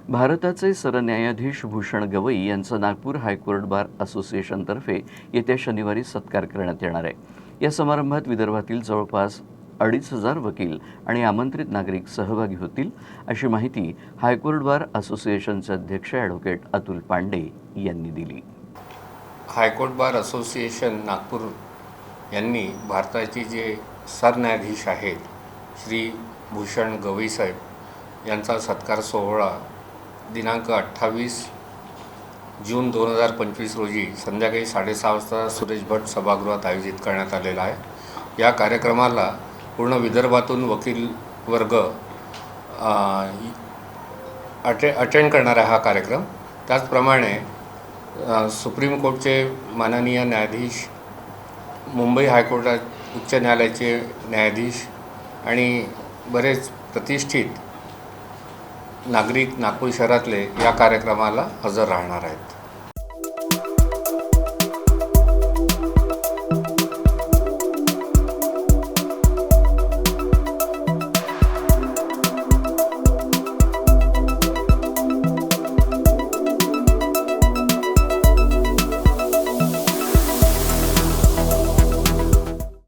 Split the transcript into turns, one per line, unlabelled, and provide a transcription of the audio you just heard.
भारताचे सरन्यायाधीश भूषण गवई यांचा नागपूर हायकोर्ट बार असोसिएशनतर्फे येत्या शनिवारी सत्कार करण्यात येणार आहे। या समारंभात विदर्भातील जवळपास 2,500 वकील आणि आमंत्रित नागरिक सहभागी होतील, अशी माहिती हायकोर्ट बार असोसिएशनचे अध्यक्ष ॲडव्होकेट अतुल पांडे यांनी दिली।
हायकोर्ट बार असोसिएशन नागपूर यांनी भारताचे जे सरन्यायाधीश आहेत श्री भूषण गवई साहेब यांचा सत्कार सोहळा दिनांक 28 जून 2025 रोजी संध्याकाळी 6:30 वाजता सुरेश भट सभागृहात आयोजित करण्यात आलेला आहे। या कार्यक्रमाला पूर्ण विदर्भातून वकील वर्ग अटेंड करणार आहे हा कार्यक्रम। त्याचप्रमाणे सुप्रीम कोर्टचे माननीय न्यायाधीश, मुंबई हायकोर्टात उच्च न्यायालयाचे न्यायाधीश आणि बरेच प्रतिष्ठित नागरिक नागपूर शहरातले या कार्यक्रमाला हजर राहणार आहेत।